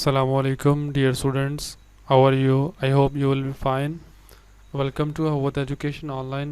Assalamu alaikum, dear students. How are you? I hope you will be fine. Welcome to Hawat Education Online.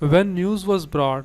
When news was brought,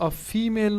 a female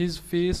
his face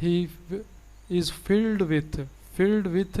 he is filled with,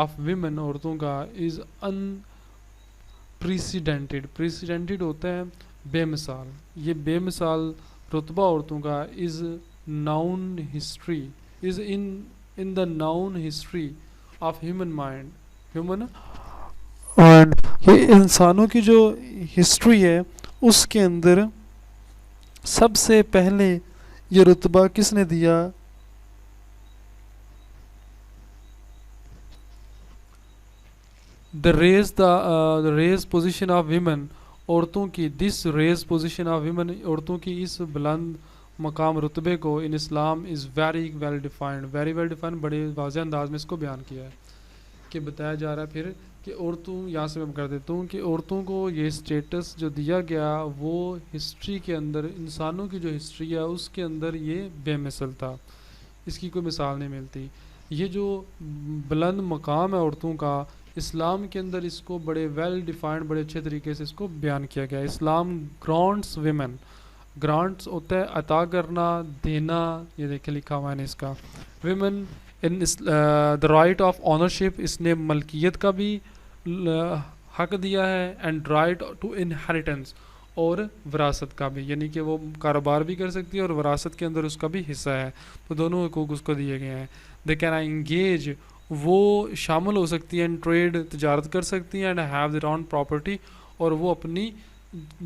of women عورتوں کا از unprecedented. پریسیڈنٹڈ ہوتا ہے بے مثال, یہ بے مثال رتبہ عورتوں کا is known history is in the known history of human mind. Human and یہ انسانوں کی جو ہسٹری ہے اس کے اندر سب سے پہلے یہ رتبہ کس نے دیا؟ the raised position of women, عورتوں کی this raised position of women, عورتوں کی اس بلند مقام رتبے کو ان اسلام is very well defined, بڑے واضح انداز میں اس کو بیان کیا ہے کہ بتایا جا رہا ہے پھر کہ عورتوں, یہاں سے میں کر دیتا ہوں کہ عورتوں کو یہ اسٹیٹس جو دیا گیا وہ ہسٹری کے اندر, انسانوں کی جو ہسٹری ہے اس کے اندر یہ بے مثل تھا, اس کی کوئی مثال نہیں ملتی. یہ جو بلند مقام ہے عورتوں کا اسلام کے اندر, اس کو بڑے ویل ڈیفائنڈ, بڑے اچھے طریقے سے اس کو بیان کیا گیا. اسلام گرانٹس ویمن, گرانٹس ہوتا ہے عطا کرنا, دینا, یہ دیکھیں لکھا ہوا ہے نے اس کا. Women in the right of ownership, اس نے ملکیت کا بھی حق دیا ہے, اینڈ رائٹ ٹو انہیریٹنس, اور وراثت کا بھی, یعنی کہ وہ کاروبار بھی کر سکتی ہے اور وراثت کے اندر اس کا بھی حصہ ہے, تو دونوں حقوق اس کو دیے گئے ہیں. دے کین انگیج, وہ شامل ہو سکتی ہیں, ان ٹریڈ, تجارت کر سکتی ہیں, and have their own property, اور وہ اپنی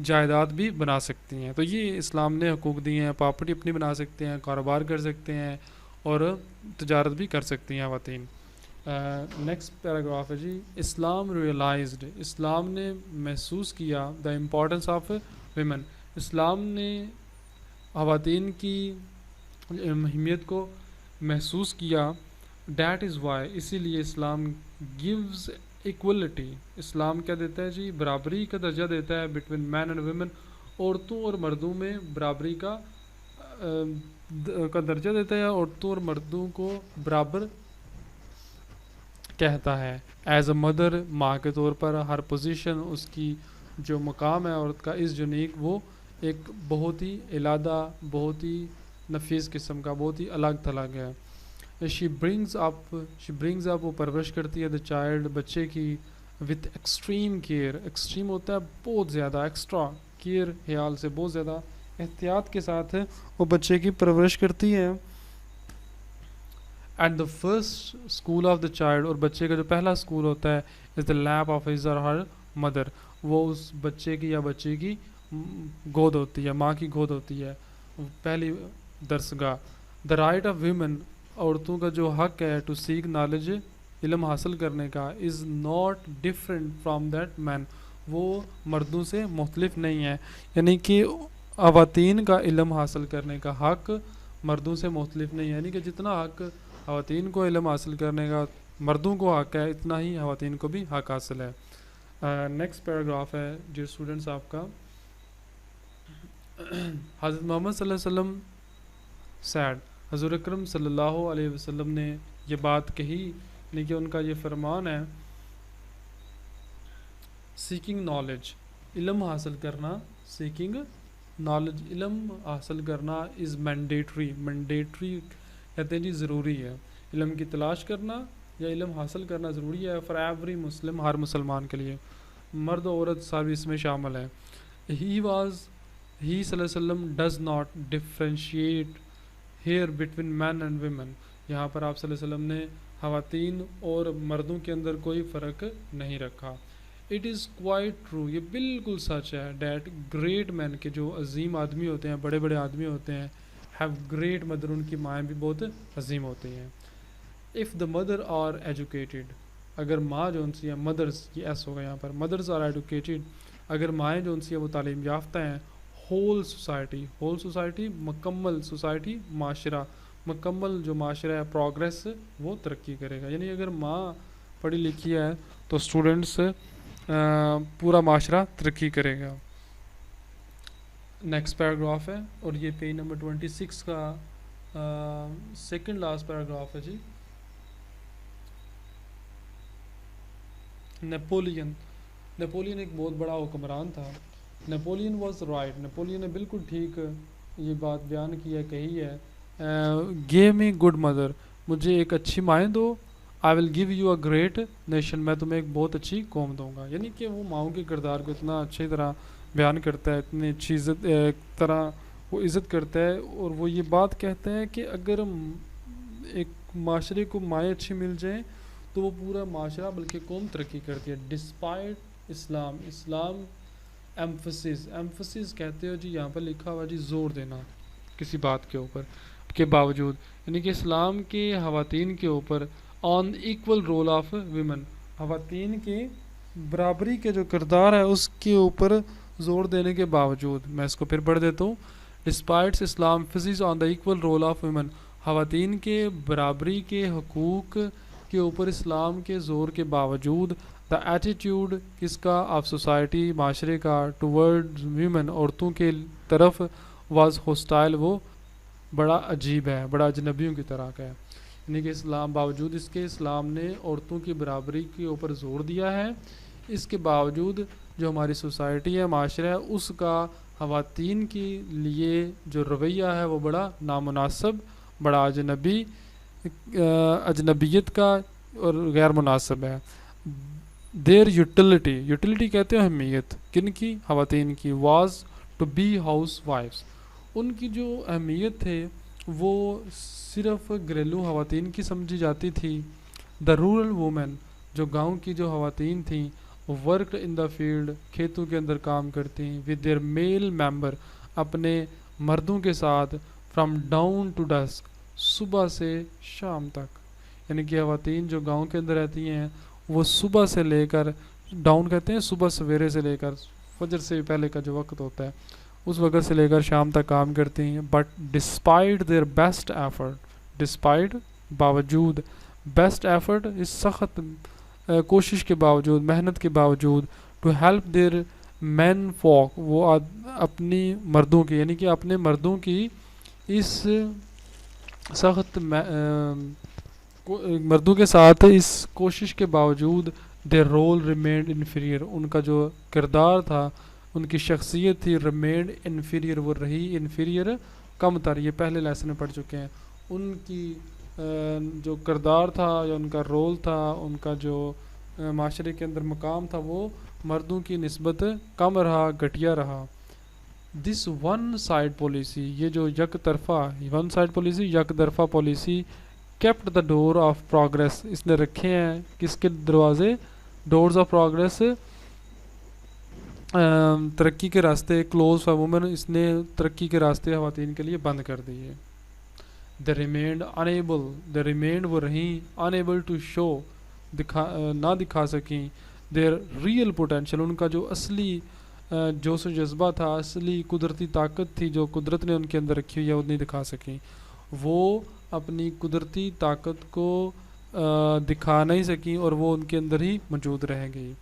جائیداد بھی بنا سکتی ہیں. تو یہ اسلام نے حقوق دیے ہیں, پراپرٹی اپنی بنا سکتے ہیں, کاروبار کر سکتے ہیں, اور تجارت بھی کر سکتی ہیں خواتین. نیکسٹ پیراگراف ہے جی, اسلام ریئلائزڈ, اسلام نے محسوس کیا دا امپورٹنس آف ویمن, اسلام نے خواتین کی اہمیت کو محسوس کیا. دیٹ از وائی, اسی لیے اسلام گیوز ایکولٹی, اسلام کیا دیتا ہے جی, برابری کا درجہ دیتا ہے بٹوین مین اینڈ ویمن, عورتوں اور مردوں میں برابری کا درجہ دیتا ہے, عورتوں اور مردوں کو برابر کہتا ہے. ایز اے مدر, ماں کے طور پر, ہر پوزیشن, اس کی جو مقام ہے عورت کا از یونیک, وہ ایک بہت ہی علیحدہ, بہت ہی نفیس قسم کا, بہت ہی الگ تھلگ ہے. شی برنگز اپ, وہ پرورش کرتی ہے دا چائلڈ, بچے کی, وتھ ایکسٹریم کیئر, ایکسٹریم ہوتا ہے بہت زیادہ, ایکسٹرا کیئر, خیال سے, بہت زیادہ احتیاط کے ساتھ وہ بچے کی پرورش کرتی ہے. And the first school of the child, اور بچے کا جو پہلا اسکول ہوتا ہے از دا لیپ of his or her mother, وہ اس بچے کی یا بچے کی گود ہوتی ہے, ماں کی گود ہوتی ہے, پہلی درسگاہ. دا رائٹ آف ویمن, عورتوں کا جو حق ہے ٹو سیک نالج, علم حاصل کرنے کا, is not different from that man, وہ مردوں سے مختلف نہیں ہے, یعنی کہ خواتین کا علم حاصل کرنے کا حق مردوں سے مختلف نہیں ہے, یعنی کہ جتنا حق خواتین کو علم حاصل کرنے کا مردوں کو حق ہے, اتنا ہی خواتین کو بھی حق حاصل ہے. نیکسٹ پیراگراف ہے جو اسٹوڈنٹس آپ کا, حضرت محمد صلی اللہ علیہ وسلم سیڈ, حضور اکرم صلی اللہ علیہ وسلم نے یہ بات کہی, یعنی کہ ان کا یہ فرمان ہے, سیکنگ نالج, علم حاصل کرنا, سیکنگ نالج, علم حاصل کرنا از مینڈیٹری, مینڈیٹری کہتے ہیں جی ضروری ہے, علم کی تلاش کرنا یا علم حاصل کرنا ضروری ہے فار ایوری مسلم, ہر مسلمان کے لیے, مرد و عورت سبھی اس میں شامل ہے. ہی صلی اللہ علیہ وسلم does not differentiate here between men and women, یہاں پر آپ صلی اللہ علیہ وسلم نے خواتین اور مردوں کے اندر کوئی فرق نہیں رکھا. اٹ از کوائٹ ٹرو, یہ بالکل سچ ہے, ڈیٹ گریٹ مین, کے جو عظیم آدمی ہوتے ہیں, بڑے بڑے آدمی ہوتے ہیں, ہیو گریٹ مدر, ان کی مائیں بھی بہت عظیم ہوتی ہیں. If the mother are educated, اگر ماں جو ان سی ہے, مدرس, یہ ایس ہوگا یہاں پر, مدرس آر ایجوکیٹڈ, اگر مائیں جو ان سی ہے وہ تعلیم یافتہ ہیں, ہول سوسائٹی, مکمل سوسائٹی, معاشرہ, مکمل جو معاشرہ ہے, پروگریس, وہ ترقی کرے گا. یعنی اگر ماں پڑھی لکھی ہے تو اسٹوڈنٹس, پورا معاشرہ ترقی کرے گا. نیکسٹ پیراگراف ہے, اور یہ پیج نمبر 26 کا سیکنڈ لاسٹ پیراگراف ہے جی. نیپولین ایک بہت بڑا حکمران تھا. نیپولین واز رائٹ, نیپولین نے بالکل ٹھیک یہ بات بیان کی ہے, کہی ہے, گیو می گڈ مدر, مجھے ایک اچھی مائیں دو, I will give you a great nation, میں تمہیں ایک بہت اچھی قوم دوں گا. یعنی کہ وہ ماؤں کے کردار کو اتنا اچھی طرح بیان کرتا ہے، اتنی اچھی عزت طرح وہ عزت کرتا ہے، اور وہ یہ بات کہتا ہے کہ اگر ایک معاشرے کو مائیں اچھی مل جائیں تو وہ پورا معاشرہ بلکہ قوم ترقی کرتی ہے. ڈسپائٹ اسلام، اسلام ایمفسس کہتے ہو جی، یہاں پر لکھا ہوا جی زور دینا کسی بات کے اوپر کے باوجود، یعنی کہ اسلام کے خواتین کے اوپر on equal role of women, خواتین کے برابری کے جو کردار ہے اس کے اوپر زور دینے کے باوجود. میں اس کو پھر پڑھ دیتا ہوں. Despite Islam focus on the equal role of women, خواتین کے برابری کے حقوق کے اوپر اسلام کے زور کے باوجود دا ایٹیٹیوڈ کس کا، آف سوسائٹی، معاشرے کا، ٹورڈ ویمن، عورتوں کے طرف، واز ہوسٹائل، وہ بڑا عجیب ہے، بڑا اجنبیوں کی طرح کا ہے. یعنی کہ اسلام باوجود اس کے اسلام نے عورتوں کی برابری کے اوپر زور دیا ہے، اس کے باوجود جو ہماری سوسائٹی ہے، معاشرہ ہے، اس کا خواتین کے لیے جو رویہ ہے وہ بڑا نامناسب، بڑا اجنبیت کا اور غیر مناسب ہے. دیر یوٹیلیٹی کہتے ہیں اہمیت، کن کی، خواتین کی، واز ٹو بی ہاؤس وائفس، ان کی جو اہمیت ہے وہ صرف گھریلو خواتین کی سمجھی جاتی تھی. دا رورل وومن، جو گاؤں کی جو خواتین تھیں، ورکڈ ان دا فیلڈ، کھیتوں کے اندر کام کرتی ہیں، ود دیئر میل ممبر، اپنے مردوں کے ساتھ، فرام ڈاؤن ٹو ڈسک، صبح سے شام تک. یعنی کہ خواتین جو گاؤں کے اندر رہتی ہیں وہ صبح سے لے کر، ڈاؤن کہتے ہیں صبح سویرے سے لے کر، فجر سے پہلے کا جو وقت ہوتا ہے اس وقت سے لے کر شام تک کام کرتی ہیں. But despite their best effort, despite باوجود، بیسٹ ایفرٹ اس سخت کوشش کے باوجود، محنت کے باوجود، to help their menfolk, وہ اپنی مردوں کی، یعنی کہ اپنے مردوں کی اس سخت مردوں کے ساتھ اس کوشش کے باوجود، their role remained inferior، ان کا جو کردار تھا، ان کی شخصیت تھی، remained inferior، وہ رہی inferior، کم تر. یہ پہلے لیسن میں پڑھ چکے ہیں. ان کی جو کردار تھا یا ان کا رول تھا، ان کا جو معاشرے کے اندر مقام تھا، وہ مردوں کی نسبت کم رہا، گھٹیا رہا. دس ون سائڈ پالیسی، یہ جو یک طرفہ، ون سائڈ پالیسی، یک طرفہ policy, kept the door of progress، اس نے رکھے ہیں کس کے دروازے، ڈورز آف پروگرس، ترقی کے راستے، کلوز فار وومن، اس نے ترقی کے راستے خواتین کے لیے بند کر دیے. they remained unable، they remained، وہ رہیں، unable to show، نہ دکھا سکیں، their real potential، ان کا جو اصلی جوش و جذبہ تھا، اصلی قدرتی طاقت تھی جو قدرت نے ان کے اندر رکھی ہوئی ہے، وہ نہیں دکھا سکیں. وہ اپنی قدرتی طاقت کو دکھا نہیں سکیں اور وہ ان کے اندر ہی موجود رہ گئی.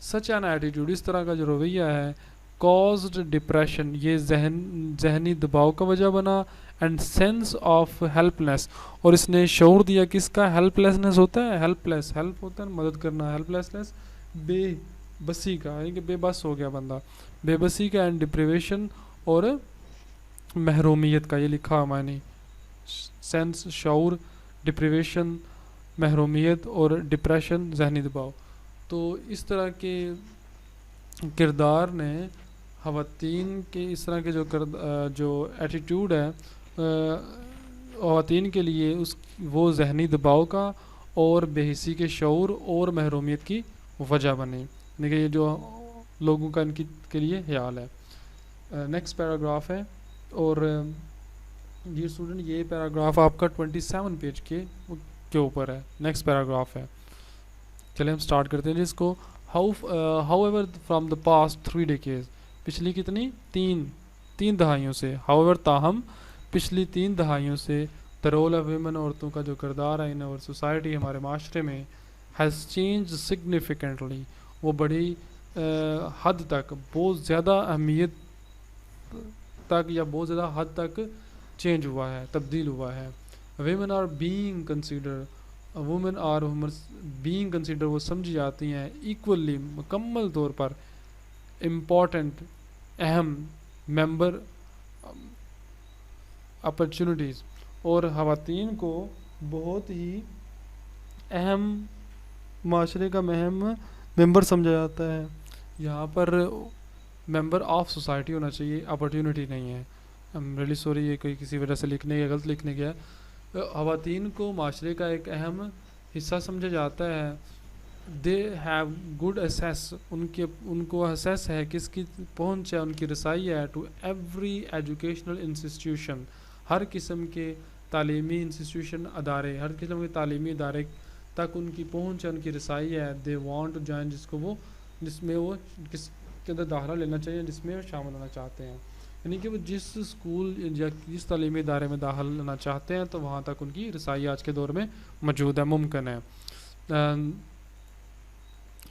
سچ این ایٹیٹیوڈ، اس طرح کا جو رویہ ہے، کازڈ ڈپریشن، یہ ذہنی دباؤ کا وجہ بنا، اینڈ سینس آف ہیلپلیس، اور اس نے شعور دیا کس کا، ہیلپ لیسنس ہوتا ہے، ہیلپ لیس، ہیلپ ہوتا ہے مدد کرنا، ہیلپ لیسنس بے بسی کا، یعنی کہ بے بس ہو گیا بندہ، بے بسی کا، اینڈ ڈپریویشن، اور محرومیت کا. یہ لکھا ہوا معنی، سینس شعور، ڈپریویشن محرومیت، اور ڈپریشن ذہنی دباؤ. تو اس طرح کے کردار نے خواتین کے، اس طرح کے جو ایٹیٹیوڈ ہے خواتین کے لیے، اس وہ ذہنی دباؤ کا اور بے حسی کے شعور اور محرومیت کی وجہ بنے. دیکھیں یہ جو لوگوں کا ان کی کے لیے خیال ہے. نیکسٹ پیراگراف ہے، اور ڈیئر اسٹوڈنٹ یہ پیراگراف آپ کا 27 پیج کے اوپر ہے. نیکسٹ پیراگراف ہے، چلیں ہم سٹارٹ کرتے ہیں جس کو. however from the past 3 decades، پچھلی کتنی، تین دہائیوں سے، however تاہم پچھلی 3 دہائیوں سے، the role of women، عورتوں کا جو کردار ہے in our society، ہمارے معاشرے میں، has changed significantly، وہ بڑی حد تک، بہت زیادہ اہمیت تک یا بہت زیادہ حد تک چینج ہوا ہے، تبدیل ہوا ہے. women are being considered، women are being considered، وہ سمجھی جاتی ہیں، equally، مکمل طور پر، important، اہم، member opportunities، اور خواتین کو بہت ہی اہم معاشرے کا اہم ممبر سمجھا جاتا ہے. یہاں پر ممبر آف سوسائٹی ہونا چاہیے, اپرچونٹی نہیں ہے. ریلی سوری, یہ کوئی کسی وجہ سے لکھنے گیا, غلط لکھنے گیا. خواتین کو معاشرے کا ایک اہم حصہ سمجھا جاتا ہے. دے ہیو گڈ اسیس, ان کو اسیس ہے, کس کی پہنچ ہے, ان کی رسائی ہے ٹو ایوری ایجوکیشنل انسٹیٹیوشن, ہر قسم کے تعلیمی انسٹیٹیوشن ادارے, ہر قسم کے تعلیمی ادارے تک ان کی پہنچ ہے, ان کی رسائی ہے. دے وانٹ ٹو جوائن, جس میں وہ کس کے اندر داخلہ لینا چاہیے, جس میں وہ شامل ہونا چاہتے ہیں. یعنی کہ وہ جس اسکول یا جس تعلیمی ادارے میں داخل لینا چاہتے ہیں تو وہاں تک ان کی رسائی آج کے دور میں موجود ہے, ممکن ہے.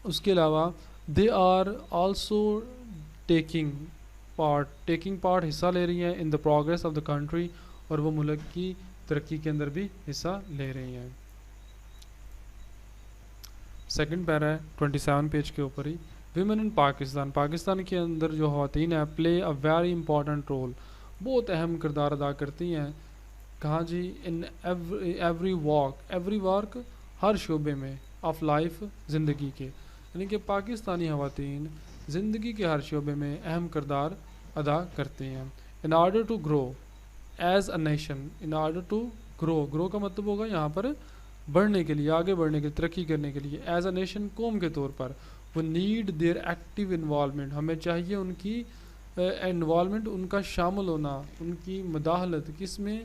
اس کے علاوہ they are also taking part, حصہ لے رہی ہیں in the progress of the country, اور وہ ملک کی ترقی کے اندر بھی حصہ لے رہی ہیں. سیکنڈ پیرا ہے 27 پیج کے اوپر ہی. ویمن ان پاکستان کے اندر جو خواتین ہیں پلے اے ویری امپورٹنٹ رول, بہت اہم کردار ادا کرتی ہیں. کہاں جی؟ ان ایوری ورک, ہر شعبے میں, آف لائف, زندگی کے. یعنی کہ پاکستانی خواتین زندگی کے ہر شعبے میں اہم کردار ادا کرتی ہیں. In order to grow as a nation, in order to grow کا مطلب ہوگا یہاں پر بڑھنے کے لیے, آگے بڑھنے کے لیے, ترقی کرنے کے لیے. ایز اے نیشن, قوم کے طور پر. وہ نیڈ دیئر ایکٹیو انوالومنٹ, ہمیں چاہیے ان کی انوالومنٹ, ان کا شامل ہونا, ان کی مداخلت. کس میں؟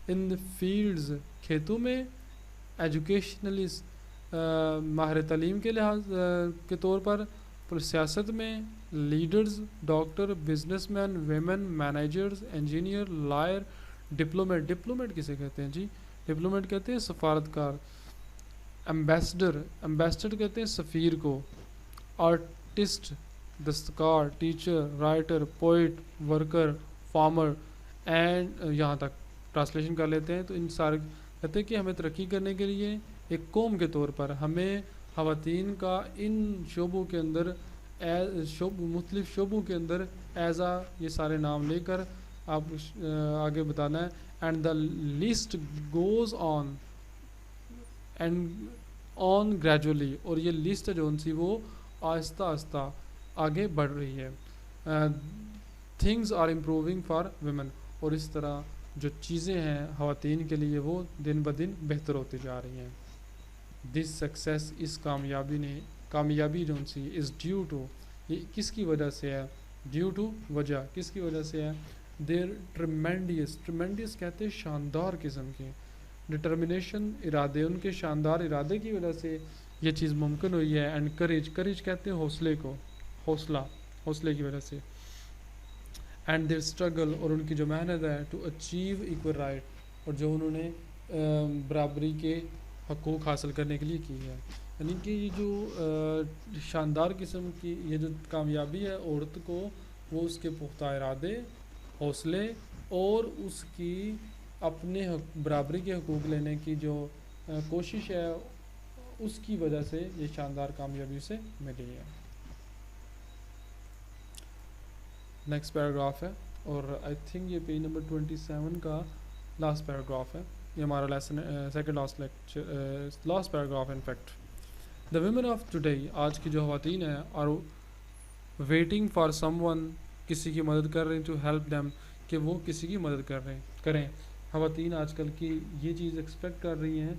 ان فیلڈز, کھیتوں میں. ایجوکیشنلی, ماہر تعلیم کے لحاظ کے طور پر. سیاست میں. Leaders, doctor, businessman, women, managers, engineer, lawyer. Diplomat کسے کہتے ہیں جی؟ ڈپلومیٹ کہتے ہیں سفارتکار. ایمبیسڈر کہتے ہیں سفیر کو. آرٹسٹ, دستکار. Teacher, writer, poet, worker, farmer, and یہاں تک ٹرانسلیشن کر لیتے ہیں. تو ان سارے کہتے ہیں کہ ہمیں ترقی کرنے کے لیے ایک قوم کے طور پر ہمیں خواتین کا ان شعبوں کے اندر, مختلف شعبوں کے اندر ایزا, یہ سارے نام لے کر آپ آگے بتانا ہے. And the list goes on gradually, اور یہ لسٹ جو ان سی وہ آہستہ آہستہ آگے بڑھ رہی ہے. Things are improving for women, اور اس طرح جو چیزیں ہیں خواتین کے لیے وہ دن بدن بہتر ہوتی جا رہی ہیں. دس سکسیس, اس کامیابی جو ان سی از ڈیو ٹو, یہ کس کی وجہ سے ہے؟ ڈیو ٹو, وجہ, کس کی وجہ سے ہے؟ دیر ٹریمینڈیس کہتے ہیں شاندار قسم کے. ڈٹرمنیشن, ارادے, ان کے شاندار ارادے کی وجہ سے یہ چیز ممکن ہوئی ہے. اینڈ کریج کہتے ہیں حوصلے کو, حوصلے کی وجہ سے. اینڈ دیر اسٹرگل, اور ان کی جو محنت ہے, ٹو اچیو ایکول رائٹ, اور جو انہوں نے برابری کے حقوق حاصل کرنے کے لیے کی ہے. یعنی کہ یہ جو شاندار قسم کی یہ جو کامیابی ہے عورت کو, وہ اس کے پختہ ارادے, حوصلے, اور اس کی اپنے برابری کے حقوق لینے کی جو کوشش ہے, اس کی وجہ سے یہ شاندار کامیابی سے ملی ہے. نیکسٹ پیراگراف ہے, اور آئی تھنک یہ پیج نمبر 27 کا لاسٹ پیراگراف ہے. یہ ہمارا لیسن سیکنڈ لاسٹ پیراگراف ہے. In fact the women of today, آج کی جو خواتین ہیں, اور ویٹنگ فار سم ون, کسی کی مدد کر رہے ہیں, ٹو ہیلپ دیم, کہ وہ کسی کی مدد کریں. خواتین آج کل کی یہ چیز ایکسپیکٹ کر رہی ہیں,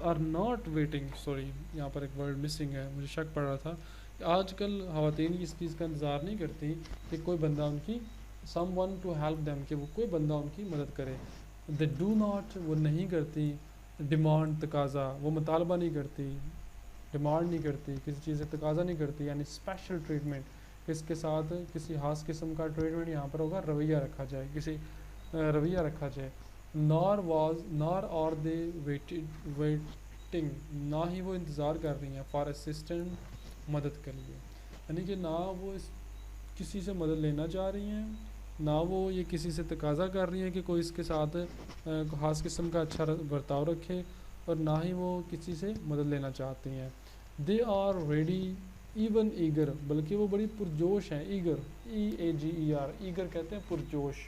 آر ناٹ ویٹنگ, سوری یہاں پر ایک ورڈ مسنگ ہے, مجھے شک پڑ رہا تھا. آج کل خواتین اس چیز کا انتظار نہیں کرتی کہ کوئی بندہ ان کی, someone to help them, کہ وہ کوئی بندہ ان کی مدد کرے. دے ڈو ناٹ, وہ نہیں کرتی. ڈیمانڈ, تقاضا, وہ مطالبہ نہیں کرتی, ڈیمانڈ نہیں کرتی, کسی چیز سے تقاضا نہیں کرتی. یعنی اسپیشل ٹریٹمنٹ, اس کے ساتھ کسی خاص قسم کا ٹریٹمنٹ یہاں پر ہوگا, رویہ رکھا جائے, کسی رویہ رکھا جائے. نار اور دے ویٹنگ, نہ ہی وہ انتظار کر رہی ہیں, فار اسسٹنٹ, مدد کے لیے. یعنی کہ نہ وہ کسی سے مدد لینا چاہ رہی ہیں, نہ وہ یہ کسی سے تقاضا کر رہی ہیں کہ کوئی اس کے ساتھ خاص قسم کا اچھا برتاؤ رکھے, اور نہ ہی وہ کسی سے مدد لینا چاہتی ہیں. They are ready, even eager, بلکہ وہ بڑی پرجوش ہیں. ایگر, EAGER, ایگر کہتے ہیں پرجوش.